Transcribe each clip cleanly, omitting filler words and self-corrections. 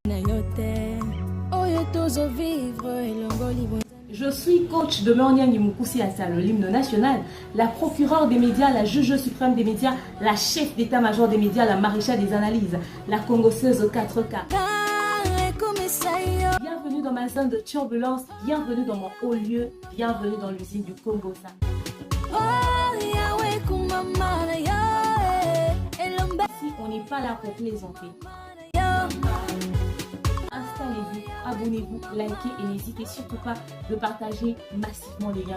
Je suis coach de Meonyang Mukusi Assa, l'hymne national, la procureure des médias, la juge suprême des médias, la chef d'état-major des médias, la maréchale des analyses, la congosseuse 4K. Bienvenue dans ma zone de turbulence, bienvenue dans mon haut lieu, bienvenue dans l'usine du Congo. Si on n'est pas là pour plaisanter. Installez-vous, abonnez-vous, likez et n'hésitez surtout pas de partager massivement les liens.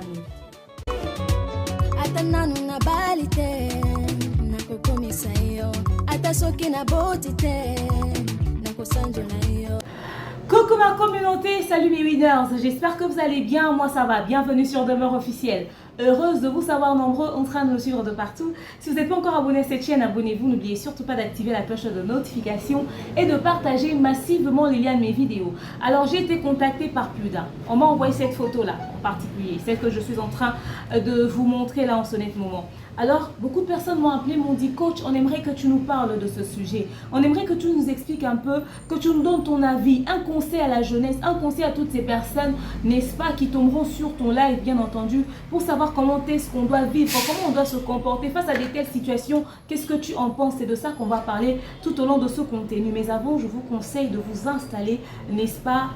Coucou ma communauté, salut mes winners, j'espère que vous allez bien, moi ça va, bienvenue sur Demeure Officielle. Heureuse de vous savoir nombreux en train de nous suivre de partout. Si vous n'êtes pas encore abonné à cette chaîne, abonnez-vous, n'oubliez surtout pas d'activer la cloche de notification et de partager massivement les liens de mes vidéos. Alors j'ai été contactée par plus d'un, on m'a envoyé cette photo là en particulier, celle que je suis en train de vous montrer là en ce net moment. Alors, beaucoup de personnes m'ont appelé, m'ont dit « Coach, on aimerait que tu nous parles de ce sujet. On aimerait que tu nous expliques un peu, que tu nous donnes ton avis, un conseil à la jeunesse, un conseil à toutes ces personnes, n'est-ce pas, qui tomberont sur ton live, bien entendu, pour savoir comment est-ce qu'on doit vivre, comment on doit se comporter face à de telles situations. Qu'est-ce que tu en penses ?» C'est de ça qu'on va parler tout au long de ce contenu. Mais avant, je vous conseille de vous installer, n'est-ce pas?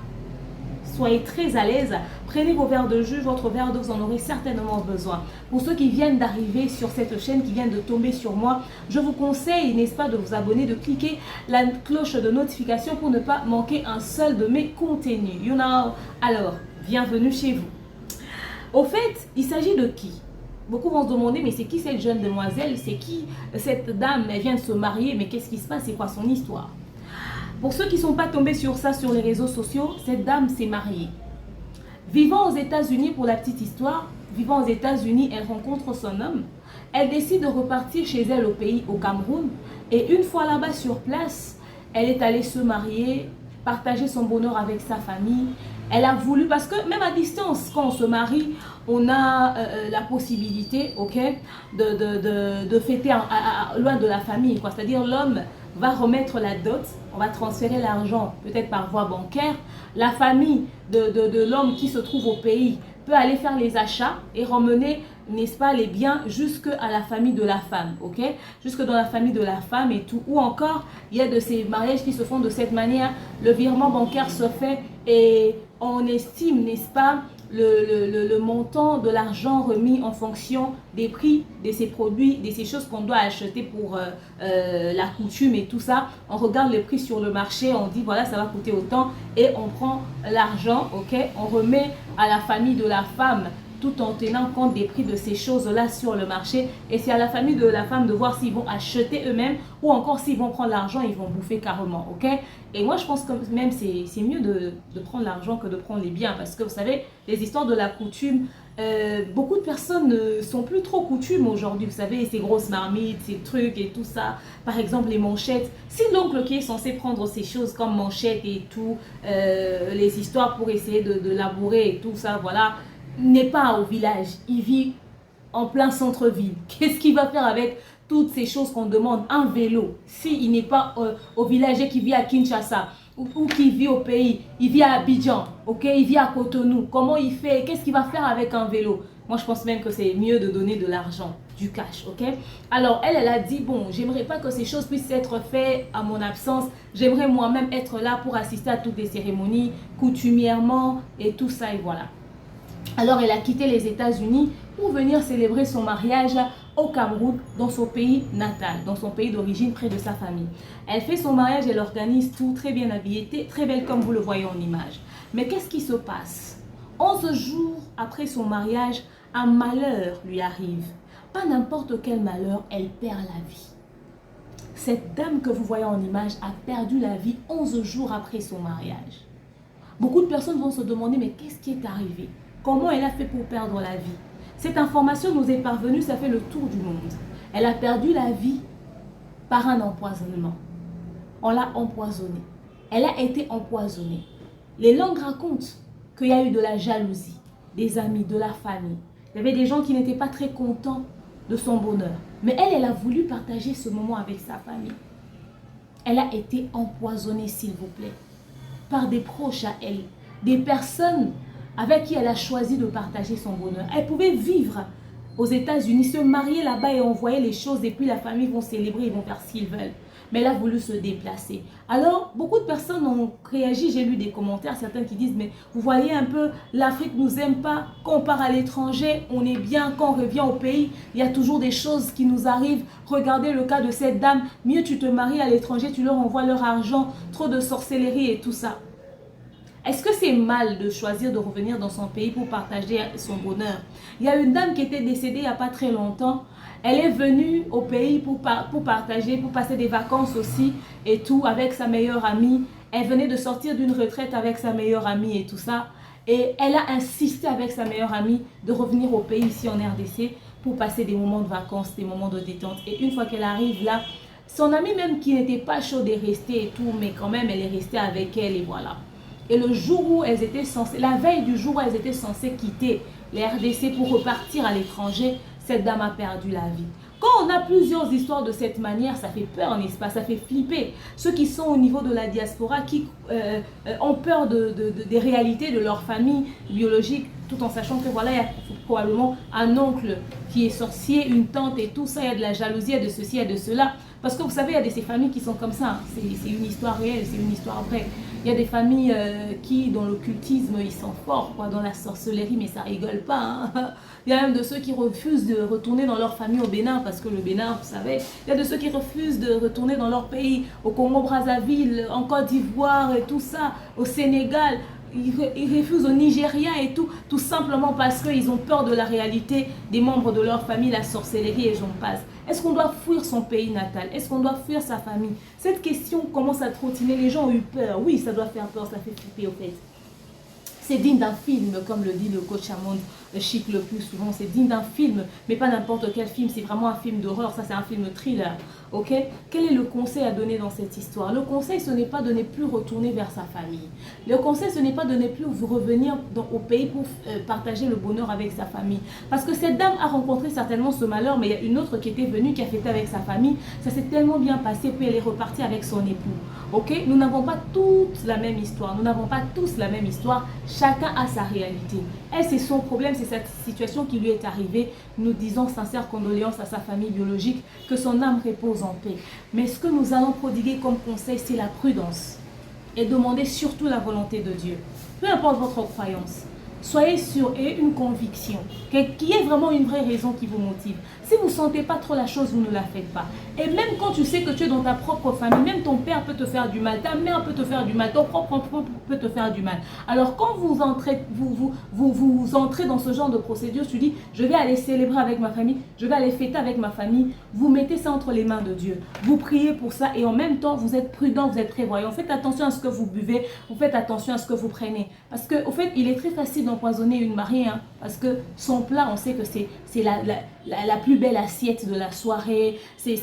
Soyez très à l'aise, prenez vos verres de jus, votre verre d'eau, vous en aurez certainement besoin. Pour ceux qui viennent d'arriver sur cette chaîne, qui viennent de tomber sur moi, je vous conseille, n'est-ce pas, de vous abonner, de cliquer la cloche de notification pour ne pas manquer un seul de mes contenus. You know? Alors, bienvenue chez vous. Au fait, il s'agit de qui? Beaucoup vont se demander, mais c'est qui cette jeune demoiselle? C'est qui cette dame? Elle vient de se marier, mais qu'est-ce qui se passe? C'est quoi son histoire? Pour ceux qui ne sont pas tombés sur ça sur les réseaux sociaux, cette dame s'est mariée. Vivant aux États-Unis, pour la petite histoire, vivant aux États-Unis, elle rencontre son homme. Elle décide de repartir chez elle au pays, au Cameroun. Et une fois là-bas sur place, elle est allée se marier, partager son bonheur avec sa famille. Elle a voulu, parce que même à distance, quand on se marie, on a la possibilité, ok, de fêter loin de la famille, quoi. C'est-à-dire l'homme va remettre la dot, on va transférer l'argent peut-être par voie bancaire. La famille de l'homme qui se trouve au pays peut aller faire les achats et ramener, n'est-ce pas, les biens jusque à la famille de la femme, ok? Jusque dans la famille de la femme et tout. Ou encore, il y a de ces mariages qui se font de cette manière, le virement bancaire se fait et on estime, n'est-ce pas, le montant de l'argent remis en fonction des prix de ces produits, de ces choses qu'on doit acheter pour la coutume et tout ça. On regarde le prix sur le marché, on dit voilà, ça va coûter autant et on prend l'argent, ok, on remet à la famille de la femme tout en tenant compte des prix de ces choses-là sur le marché. Et c'est à la famille de la femme de voir s'ils vont acheter eux-mêmes ou encore s'ils vont prendre l'argent, ils vont bouffer carrément, ok? Et moi, je pense que même c'est mieux de prendre l'argent que de prendre les biens. Parce que vous savez, les histoires de la coutume, beaucoup de personnes ne sont plus trop coutumes aujourd'hui. Vous savez, ces grosses marmites, ces trucs et tout ça. Par exemple, les manchettes. Si l'oncle qui est censé prendre ces choses comme manchettes et tout, les histoires pour essayer de labourer et tout ça, voilà, n'est pas au village, il vit en plein centre-ville. Qu'est-ce qu'il va faire avec toutes ces choses qu'on demande? Un vélo, s'il n'est pas au village et qu'il vit à Kinshasa ou qu'il vit au pays, il vit à Abidjan, ok, il vit à Cotonou, comment il fait? Qu'est-ce qu'il va faire avec un vélo? Moi je pense même que c'est mieux de donner de l'argent, du cash, ok? Alors elle a dit, bon, j'aimerais pas que ces choses puissent être faites à mon absence, j'aimerais moi-même être là pour assister à toutes les cérémonies, coutumièrement et tout ça et voilà. Alors elle a quitté les États-Unis pour venir célébrer son mariage au Cameroun, dans son pays natal, dans son pays d'origine, près de sa famille. Elle fait son mariage, elle organise tout, très bien habillée, très belle comme vous le voyez en image. Mais qu'est-ce qui se passe? 11 jours après son mariage, un malheur lui arrive. Pas n'importe quel malheur, elle perd la vie. Cette dame que vous voyez en image a perdu la vie 11 jours après son mariage. Beaucoup de personnes vont se demander, mais qu'est-ce qui est arrivé? Comment elle a fait pour perdre la vie? Cette information nous est parvenue, ça fait le tour du monde. Elle a perdu la vie par un empoisonnement. On l'a empoisonnée. Elle a été empoisonnée. Les langues racontent qu'il y a eu de la jalousie, des amis, de la famille. Il y avait des gens qui n'étaient pas très contents de son bonheur. Mais elle a voulu partager ce moment avec sa famille. Elle a été empoisonnée, s'il vous plaît. par des proches à elle, des personnes avec qui elle a choisi de partager son bonheur. Elle pouvait vivre aux États-Unis, se marier là-bas et envoyer les choses, et puis la famille vont célébrer, ils vont faire ce qu'ils veulent. Mais elle a voulu se déplacer. Alors, beaucoup de personnes ont réagi, j'ai lu des commentaires, certains qui disent, mais vous voyez un peu, l'Afrique ne nous aime pas, quand on part à l'étranger, on est bien, quand on revient au pays, il y a toujours des choses qui nous arrivent. Regardez le cas de cette dame, mieux tu te maries à l'étranger, tu leur envoies leur argent, trop de sorcellerie et tout ça. Est-ce que c'est mal de choisir de revenir dans son pays pour partager son bonheur? Il y a une dame qui était décédée il n'y a pas très longtemps. Elle est venue au pays pour partager, pour passer des vacances aussi et tout avec sa meilleure amie. Elle venait de sortir d'une retraite avec sa meilleure amie et tout ça. Et elle a insisté avec sa meilleure amie de revenir au pays ici en RDC pour passer des moments de vacances, des moments de détente. Et une fois qu'elle arrive là, son amie même qui n'était pas chaude est restée et tout, mais quand même elle est restée avec elle et voilà. Et le jour où elles étaient censées, la veille du jour où elles étaient censées quitter les RDC pour repartir à l'étranger, cette dame a perdu la vie. Quand on a plusieurs histoires de cette manière, ça fait peur, n'est-ce pas? Ça fait flipper. Ceux qui sont au niveau de la diaspora, qui ont peur des réalités de leur famille biologique, tout en sachant que voilà, il y a probablement un oncle qui est sorcier, une tante et tout ça, il y a de la jalousie, il y a de ceci, il y a de cela. Parce que vous savez, il y a ces familles qui sont comme ça. C'est une histoire réelle, c'est une histoire vraie. Il y a des familles qui, dans l'occultisme, ils sont forts, quoi, dans la sorcellerie, mais ça rigole pas. Hein. Il y a même de ceux qui refusent de retourner dans leur famille au Bénin, parce que le Bénin, vous savez, il y a de ceux qui refusent de retourner dans leur pays, au Congo-Brazzaville, en Côte d'Ivoire et tout ça, au Sénégal. Ils refusent au Nigeria et tout simplement parce qu'ils ont peur de la réalité des membres de leur famille, la sorcellerie et j'en passe. Est-ce qu'on doit fuir son pays natal? Est-ce qu'on doit fuir sa famille? Cette question commence à trottiner, les gens ont eu peur. Oui, ça doit faire peur, ça fait flipper au fait. C'est digne d'un film, comme le dit le coach Amond Chic le plus souvent. C'est digne d'un film, mais pas n'importe quel film. C'est vraiment un film d'horreur. Ça, c'est un film thriller. Ok? Quel est le conseil à donner dans cette histoire? Le conseil, ce n'est pas de ne plus retourner vers sa famille. Le conseil, ce n'est pas de ne plus revenir au pays pour partager le bonheur avec sa famille. Parce que cette dame a rencontré certainement ce malheur, mais il y a une autre qui était venue, qui a fêté avec sa famille. Ça s'est tellement bien passé, puis elle est repartie avec son époux. Ok? Nous n'avons pas toutes la même histoire. Nous n'avons pas tous la même histoire. Chacun a sa réalité. Elle, c'est son problème, c'est cette situation qui lui est arrivée. Nous disons sincères condoléances à sa famille biologique, que son âme repose en paix. Mais ce que nous allons prodiguer comme conseil, c'est la prudence. Et demander surtout la volonté de Dieu. Peu importe votre croyance. Soyez sûr et une conviction, qu'il y ait vraiment une vraie raison qui vous motive. Si vous ne sentez pas trop la chose, vous ne la faites pas. Et même quand tu sais que tu es dans ta propre famille, même ton père peut te faire du mal, ta mère peut te faire du mal, ton propre enfant peut te faire du mal. Alors quand vous entrez, vous entrez dans ce genre de procédure, tu dis, je vais aller célébrer avec ma famille, je vais aller fêter avec ma famille, vous mettez ça entre les mains de Dieu. Vous priez pour ça et en même temps, vous êtes prudent, vous êtes prévoyant. Faites attention à ce que vous buvez, vous faites attention à ce que vous prenez. Parce qu'au fait, il est très facile d'empoisonner une mariée, hein, parce que son plat, on sait que c'est la plus belle assiette de la soirée, c'est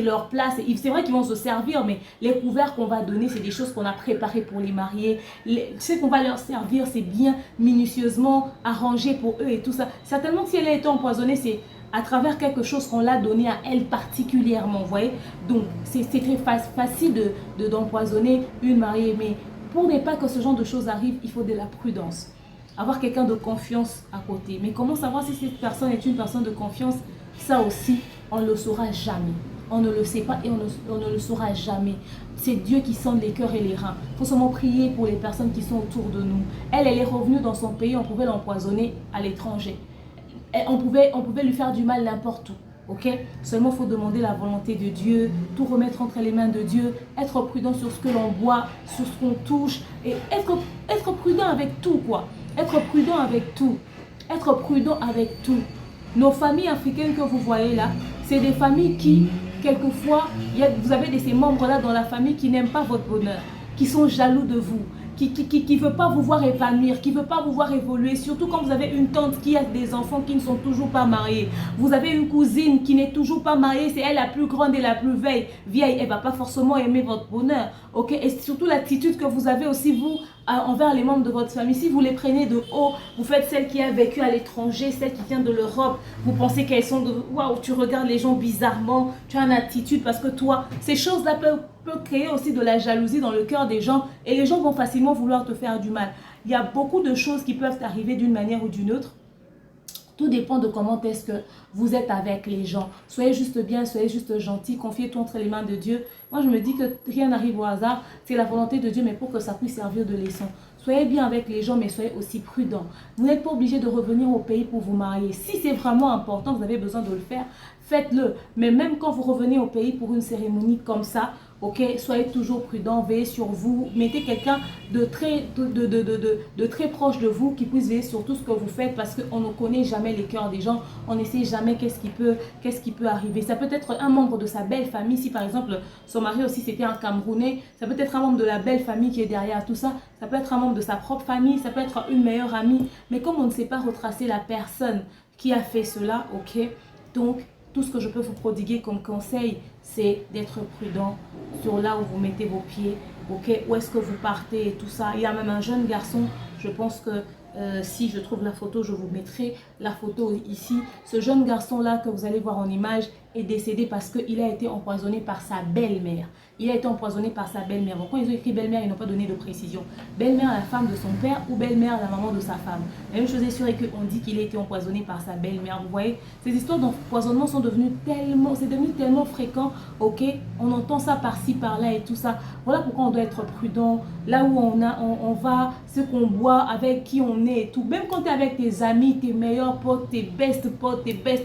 leur plat, c'est vrai qu'ils vont se servir, mais les couverts qu'on va donner, c'est des choses qu'on a préparées pour les mariés, ce qu'on va leur servir, c'est bien minutieusement arrangé pour eux et tout ça. Certainement, si elle a été empoisonnée, c'est à travers quelque chose qu'on l'a donné à elle particulièrement, vous voyez. Donc, c'est très facile d'empoisonner une mariée, mais pour ne pas que ce genre de choses arrive, il faut de la prudence. Avoir quelqu'un de confiance à côté. Mais comment savoir si cette personne est une personne de confiance? Ça aussi, on ne le saura jamais. On ne le sait pas et on ne le saura jamais. C'est Dieu qui sonde les cœurs et les reins. Il faut seulement prier pour les personnes qui sont autour de nous. Elle est revenue dans son pays, on pouvait l'empoisonner à l'étranger. On pouvait lui faire du mal n'importe où. Ok? Seulement, il faut demander la volonté de Dieu, tout remettre entre les mains de Dieu, être prudent sur ce que l'on boit, sur ce qu'on touche, et être prudent avec tout, quoi. Être prudent avec tout. Être prudent avec tout. Nos familles africaines que vous voyez là, c'est des familles qui, quelquefois, vous avez ces membres-là dans la famille qui n'aiment pas votre bonheur, qui sont jaloux de vous, qui ne veut pas vous voir épanouir, qui ne veut pas vous voir évoluer, surtout quand vous avez une tante qui a des enfants qui ne sont toujours pas mariés. Vous avez une cousine qui n'est toujours pas mariée, c'est elle la plus grande et la plus vieille, elle ne va pas forcément aimer votre bonheur. Okay? Et surtout l'attitude que vous avez aussi, vous, envers les membres de votre famille. Si vous les prenez de haut, vous faites celle qui a vécu à l'étranger, celle qui vient de l'Europe, vous pensez qu'elles sont de... Waouh, tu regardes les gens bizarrement, tu as une attitude parce que toi, ces choses-là peuvent peut créer aussi de la jalousie dans le cœur des gens et les gens vont facilement vouloir te faire du mal. Il y a beaucoup de choses qui peuvent arriver d'une manière ou d'une autre. Tout dépend de comment est-ce que vous êtes avec les gens. Soyez juste bien, soyez juste gentil, confiez tout entre les mains de Dieu. Moi, je me dis que rien n'arrive au hasard. C'est la volonté de Dieu, mais pour que ça puisse servir de leçon. Soyez bien avec les gens, mais soyez aussi prudents. Vous n'êtes pas obligé de revenir au pays pour vous marier. Si c'est vraiment important, vous avez besoin de le faire, faites-le. Mais même quand vous revenez au pays pour une cérémonie comme ça, ok, soyez toujours prudent, veillez sur vous, mettez quelqu'un de très proche de vous qui puisse veiller sur tout ce que vous faites parce qu'on ne connaît jamais les cœurs des gens, on ne sait jamais qu'est-ce qui peut arriver. Ça peut être un membre de sa belle famille, si par exemple son mari aussi c'était un Camerounais, ça peut être un membre de la belle famille qui est derrière tout ça, ça peut être un membre de sa propre famille, ça peut être une meilleure amie, mais comme on ne sait pas retracer la personne qui a fait cela, ok, donc tout ce que je peux vous prodiguer comme conseil, c'est d'être prudent sur là où vous mettez vos pieds, ok, où est-ce que vous partez et tout ça. Il y a même un jeune garçon, je pense que si je trouve la photo, je vous mettrai la photo ici. Ce jeune garçon-là que vous allez voir en image est décédé parce qu'il a été empoisonné par sa belle-mère. Il a été empoisonné par sa belle-mère. Bon, quand ils ont écrit belle-mère, ils n'ont pas donné de précision. Belle-mère, la femme de son père ou belle-mère, la maman de sa femme. La même chose est sûre et qu'on dit qu'il a été empoisonné par sa belle-mère. Vous voyez, ces histoires d'empoisonnement sont devenues tellement fréquent, ok. On entend ça par-ci, par-là et tout ça. Voilà pourquoi on doit être prudent. Là où on va, ce qu'on boit, avec qui on est et tout. Même quand tu es avec tes amis, tes meilleurs potes, tes best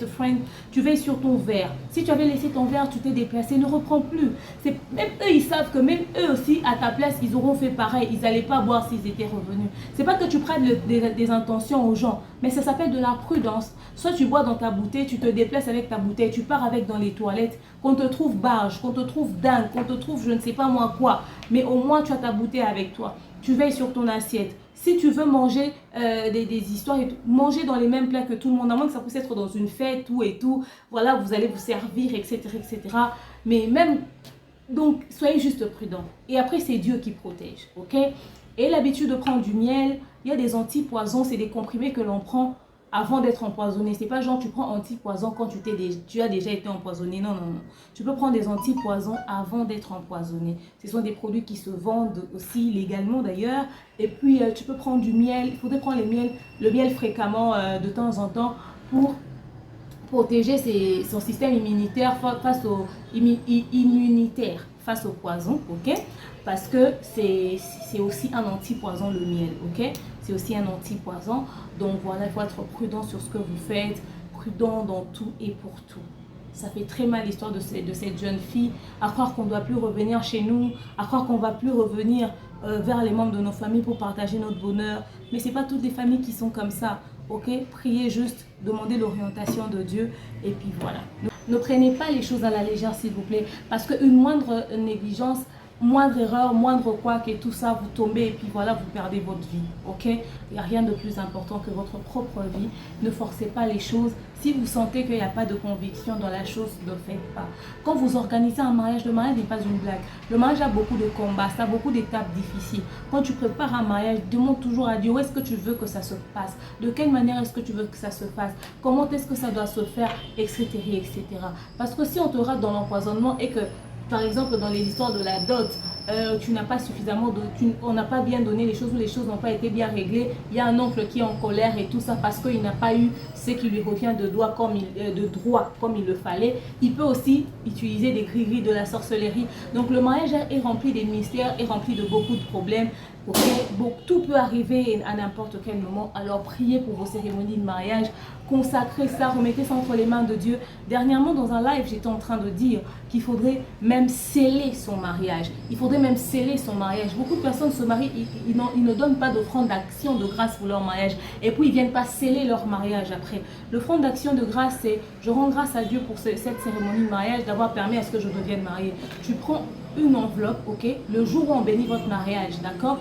friends, tu veilles sur ton verre. Si tu avais laissé ton verre, tu t'es déplacé, ne reprends plus. Même eux, ils savent que même eux aussi, à ta place, ils auront fait pareil. Ils n'allaient pas boire s'ils étaient revenus. C'est pas que tu prennes des intentions aux gens, mais ça s'appelle de la prudence. Soit tu bois dans ta bouteille, tu te déplaces avec ta bouteille, tu pars avec dans les toilettes, qu'on te trouve barge, qu'on te trouve dingue, qu'on te trouve je ne sais pas moi quoi, mais au moins tu as ta bouteille avec toi. Tu veilles sur ton assiette. Si tu veux manger des histoires, manger dans les mêmes plats que tout le monde, à moins que ça puisse être dans une fête, tout et tout, voilà, vous allez vous servir, etc., etc. Mais même, donc, soyez juste prudents. Et après, c'est Dieu qui protège, ok? Et l'habitude de prendre du miel, il y a des antipoisons, c'est des comprimés que l'on prend avant d'être empoisonné. C'est pas genre tu prends antipoison quand tu as déjà été empoisonné. Non, non, non. Tu peux prendre des antipoisons avant d'être empoisonné. Ce sont des produits qui se vendent aussi légalement d'ailleurs. Et puis tu peux prendre du miel. Il faudrait prendre le miel fréquemment de temps en temps pour protéger son système immunitaire face au poison, ok? Parce que c'est aussi un antipoison le miel, ok? C'est aussi un antipoison. Donc voilà, il faut être prudent sur ce que vous faites, prudent dans tout et pour tout. Ça fait très mal l'histoire de cette jeune fille, à croire qu'on ne doit plus revenir chez nous, à croire qu'on ne va plus revenir vers les membres de nos familles pour partager notre bonheur. Mais ce n'est pas toutes les familles qui sont comme ça, ok? Priez juste, demandez l'orientation de Dieu et puis voilà. Ne prenez pas les choses à la légère s'il vous plaît, parce qu'une moindre négligence, moindre erreur, moindre couac et tout ça, vous tombez et puis voilà, vous perdez votre vie, ok? Il n'y a rien de plus important que votre propre vie. Ne forcez pas les choses. Si vous sentez qu'il n'y a pas de conviction dans la chose, ne le faites pas. Quand vous organisez un mariage, le mariage n'est pas une blague. Le mariage a beaucoup de combats, ça a beaucoup d'étapes difficiles. Quand tu prépares un mariage, demande toujours à Dieu où est-ce que tu veux que ça se passe, de quelle manière est-ce que tu veux que ça se fasse, comment est-ce que ça doit se faire, etc., etc. Parce que si on te rate dans l'empoisonnement et que par exemple, dans les histoires de la dot, tu n'as pas suffisamment on n'a pas bien donné les choses ou les choses n'ont pas été bien réglées. Il y a un oncle qui est en colère et tout ça parce qu'il n'a pas eu ce qui lui revient de droit comme il le fallait. Il peut aussi utiliser des gris-gris de la sorcellerie. Donc le mariage est rempli des mystères, est rempli de beaucoup de problèmes. Okay? Donc, tout peut arriver à n'importe quel moment. Alors priez pour vos cérémonies de mariage, consacrez ça, remettez ça entre les mains de Dieu. Dernièrement dans un live, j'étais en train de dire qu'il faudrait même sceller son mariage. Il faudrait même sceller son mariage. Beaucoup de personnes se marient, ils ne donnent pas d'offrande d'action de grâce pour leur mariage. Et puis ils ne viennent pas sceller leur mariage après. L'offrande d'action de grâce, c'est je rends grâce à Dieu pour cette cérémonie de mariage, d'avoir permis à ce que je devienne mariée. Tu prends une enveloppe, ok, le jour où on bénit votre mariage, d'accord,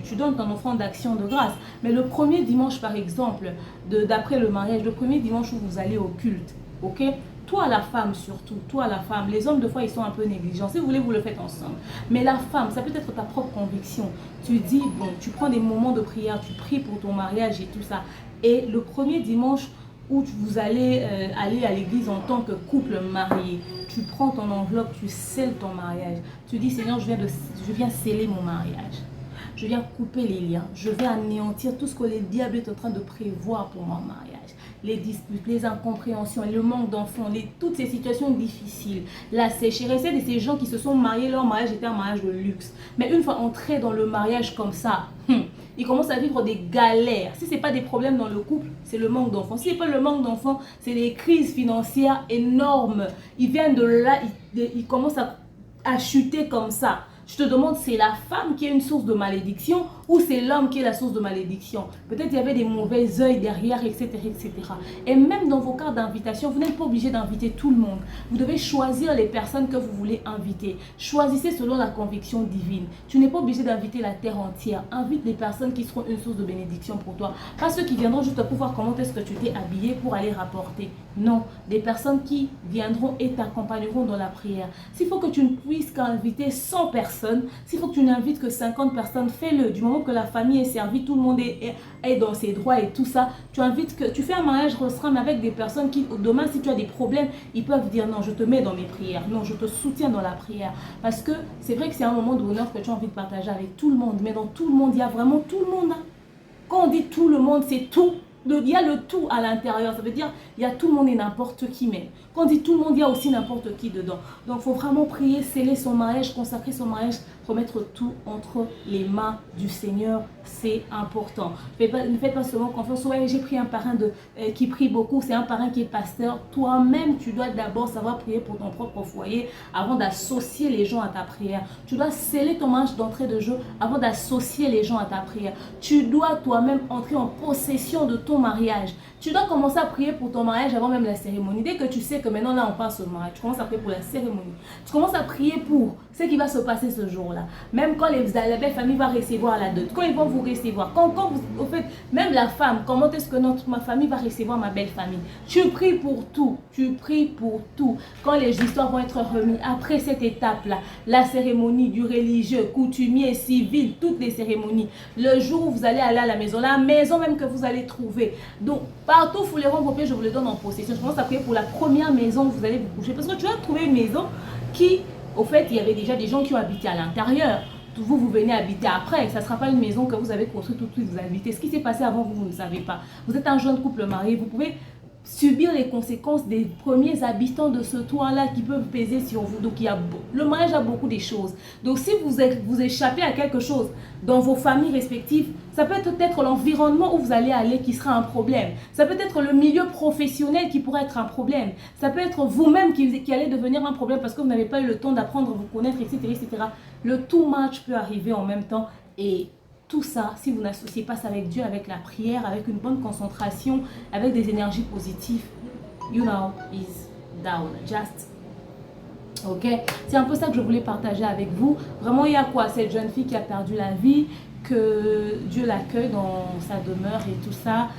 tu donnes ton offrande d'action de grâce. Mais le premier dimanche, par exemple, d'après le mariage, le premier dimanche où vous allez au culte, ok, toi la femme surtout, toi la femme, les hommes de fois ils sont un peu négligents, si vous voulez vous le faites ensemble. Mais la femme, ça peut être ta propre conviction. Tu dis, bon, tu prends des moments de prière, tu pries pour ton mariage et tout ça. Et le premier dimanche où vous allez aller à l'église en tant que couple marié. Tu prends ton enveloppe, tu scelles ton mariage. Tu dis, Seigneur, je viens sceller mon mariage. Je viens couper les liens. Je vais anéantir tout ce que le diable est en train de prévoir pour mon mariage. Les disputes, les incompréhensions, le manque d'enfants, toutes ces situations difficiles, la sécheresse. C'est de ces gens qui se sont mariés, leur mariage était un mariage de luxe. Mais une fois entrés dans le mariage comme ça, ils commencent à vivre des galères. Si ce n'est pas des problèmes dans le couple, c'est le manque d'enfants. Si ce n'est pas le manque d'enfants, c'est des crises financières énormes. Ils viennent de là, ils commencent à chuter comme ça. Je te demande, c'est la femme qui est une source de malédiction ou c'est l'homme qui est la source de malédiction? Peut-être il y avait des mauvais œils derrière, etc., etc. Et même dans vos cartes d'invitation, vous n'êtes pas obligé d'inviter tout le monde. Vous devez choisir les personnes que vous voulez inviter. Choisissez selon la conviction divine. Tu n'es pas obligé d'inviter la terre entière. Invite les personnes qui seront une source de bénédiction pour toi. Pas ceux qui viendront juste pour voir comment est-ce que tu t'es habillé pour aller rapporter. Non, des personnes qui viendront et t'accompagneront dans la prière. S'il faut que tu ne puisses qu'inviter 100 personnes, s'il faut que tu n'invites que 50 personnes, fais-le. Du moment que la famille est servie, tout le monde est dans ses droits et tout ça, tu fais un mariage restreint mais avec des personnes qui, demain, si tu as des problèmes, ils peuvent dire non, je te mets dans mes prières, non, je te soutiens dans la prière. Parce que c'est vrai que c'est un moment de bonheur que tu as envie de partager avec tout le monde, mais dans tout le monde, il y a vraiment tout le monde. Quand on dit tout le monde, c'est tout. Il y a le tout à l'intérieur, ça veut dire il y a tout le monde et n'importe qui même. Quand on dit tout le monde, il y a aussi n'importe qui dedans. Donc il faut vraiment prier, sceller son mariage, consacrer son mariage, remettre tout entre les mains du Seigneur, c'est important. Ne faites pas seulement confiance, ouais, j'ai pris un parrain qui prie beaucoup, c'est un parrain qui est pasteur. Toi-même, tu dois d'abord savoir prier pour ton propre foyer avant d'associer les gens à ta prière. Tu dois sceller ton mariage d'entrée de jeu avant d'associer les gens à ta prière. Tu dois toi-même entrer en possession de ton mariage. Tu dois commencer à prier pour ton mariage avant même la cérémonie. Dès que tu sais que maintenant là on passe au mariage, tu commences à prier pour la cérémonie. Tu commences à prier pour ce qui va se passer ce jour-là. Même quand la belle famille va recevoir la dot, quand ils vont vous recevoir, au fait, même la femme, comment est-ce que ma famille va recevoir ma belle famille? Tu pries pour tout, tu pries pour tout. Quand les histoires vont être remises, après cette étape-là, la cérémonie du religieux, coutumier, civil, toutes les cérémonies, le jour où vous allez aller à la maison même que vous allez trouver. Donc, partout, vous les rendre vos pieds, je vous les donne en possession. Je commence à prier pour la première maison où vous allez vous coucher. Parce que tu vas trouver une maison qui, au fait, il y avait déjà des gens qui ont habité à l'intérieur. Vous venez habiter après. Ça ne sera pas une maison que vous avez construite tout de suite, vous habitez. Ce qui s'est passé avant, vous ne savez pas. Vous êtes un jeune couple marié, vous pouvez subir les conséquences des premiers habitants de ce toit-là qui peuvent peser sur vous. Donc, le mariage a beaucoup de choses. Donc, si vous échappez à quelque chose dans vos familles respectives, ça peut être l'environnement où vous allez aller qui sera un problème. Ça peut être le milieu professionnel qui pourrait être un problème. Ça peut être vous-même qui allez devenir un problème parce que vous n'avez pas eu le temps d'apprendre à vous connaître, etc., etc. Le too much peut arriver en même temps et tout ça, si vous n'associez pas ça avec Dieu, avec la prière, avec une bonne concentration, avec des énergies positives, you know, is down. Just, ok? C'est un peu ça que je voulais partager avec vous. Vraiment, il y a quoi? Cette jeune fille qui a perdu la vie, que Dieu l'accueille dans sa demeure et tout ça.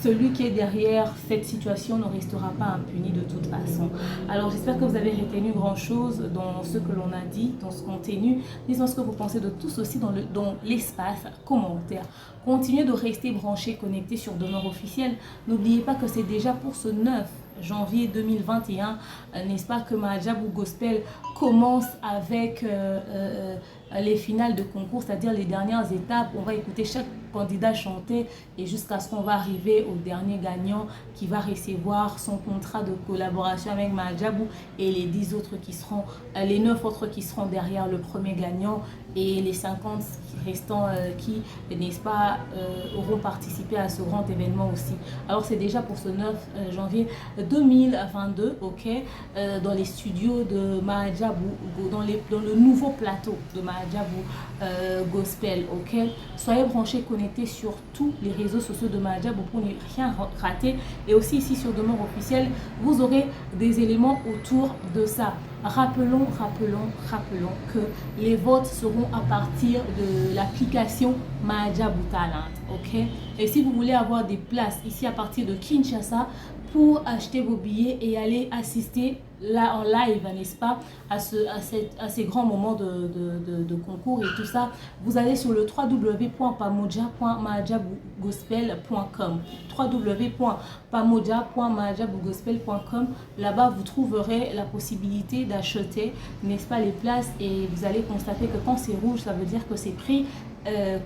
Celui qui est derrière cette situation ne restera pas impuni de toute façon. Alors j'espère que vous avez retenu grand chose dans ce que l'on a dit, dans ce contenu. Dites-moi ce que vous pensez de tout ceci dans l'espace commentaire. Continuez de rester branchés, connectés sur Demeure Officielle. N'oubliez pas que c'est déjà pour ce 9 janvier 2021, n'est-ce pas, que Mahadjabou Gospel commence avec les finales de concours, c'est-à-dire les dernières étapes. On va écouter chaque candidat chanter et jusqu'à ce qu'on va arriver au dernier gagnant qui va recevoir son contrat de collaboration avec Mahadjabou et les 10 autres qui seront, les 9 autres qui seront derrière le premier gagnant et les 50 restants qui, n'est-ce pas, auront participé à ce grand événement aussi. Alors c'est déjà pour ce 9 janvier 2022, ok, dans les studios de Mahadjabou, dans le nouveau plateau de Mahadjabou Gospel, ok. Soyez branchés, connectés sur tous les réseaux sociaux de Mahadjabou pour ne rien rater. Et aussi ici sur Demeure Officielle, vous aurez des éléments autour de ça. Rappelons que les votes seront à partir de l'application Mahadjabou Talent, ok. Et si vous voulez avoir des places ici à partir de Kinshasa pour acheter vos billets et aller assister là en live, n'est-ce pas, à ces grands moments de concours et tout ça, vous allez sur le www.pamoja.mahajabugospel.com www.pamoja.mahajabugospel.com. Là-bas, vous trouverez la possibilité d'acheter, n'est-ce pas, les places, et vous allez constater que quand c'est rouge, ça veut dire que c'est pris.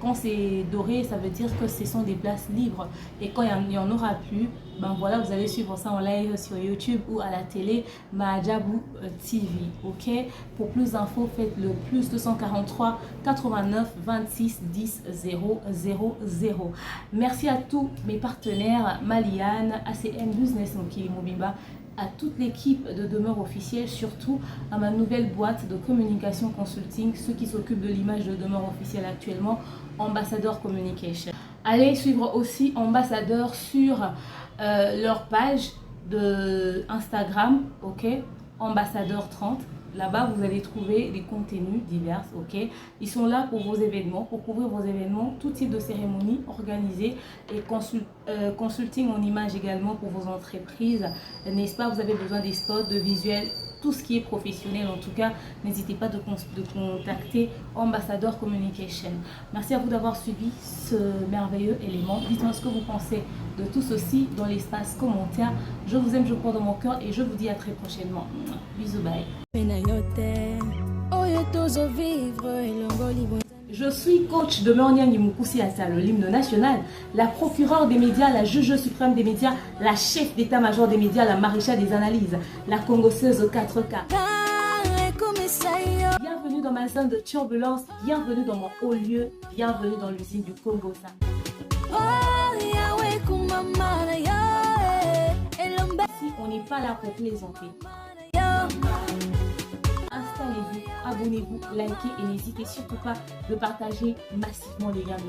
Quand c'est doré, ça veut dire que ce sont des places libres. Et quand il n'y en aura plus, ben voilà, vous allez suivre ça en live sur YouTube ou à la télé, Mahajabu TV. Ok? Pour plus d'infos, faites le plus 243 89 26 10 000. Merci à tous mes partenaires, Maliane, ACM Business Mokili Mobimba, à toute l'équipe de Demeure Officielle, surtout à ma nouvelle boîte de communication consulting, ceux qui s'occupent de l'image de Demeure Officielle actuellement, Ambassadeur Communication. Allez suivre aussi Ambassadeur sur leur page de Instagram, ok, Ambassadeur 30. Là-bas, vous allez trouver des contenus divers, ok. Ils sont là pour vos événements, pour couvrir vos événements, tout type de cérémonie organisée et consulting en image également pour vos entreprises. N'est-ce pas, vous avez besoin des spots, de visuels, tout ce qui est professionnel. En tout cas, n'hésitez pas de contacter Ambassadeur Communication. Merci à vous d'avoir suivi ce merveilleux élément. Dites-moi ce que vous pensez de tout ceci dans l'espace commentaire. Je vous aime, je crois dans mon cœur et je vous dis à très prochainement. Bisous, bye. Je suis coach de Moniang Mukusi Assa, l'hymne national, la procureure des médias, la juge suprême des médias, la chef d'état-major des médias, la maréchale des analyses, la congosseuse aux 4K. Bienvenue dans ma zone de turbulence, bienvenue dans mon haut lieu, bienvenue dans l'usine du Congo. Si on n'est pas là pour plaisanter. Installez-vous, abonnez-vous, likez et n'hésitez surtout pas de partager massivement les liens de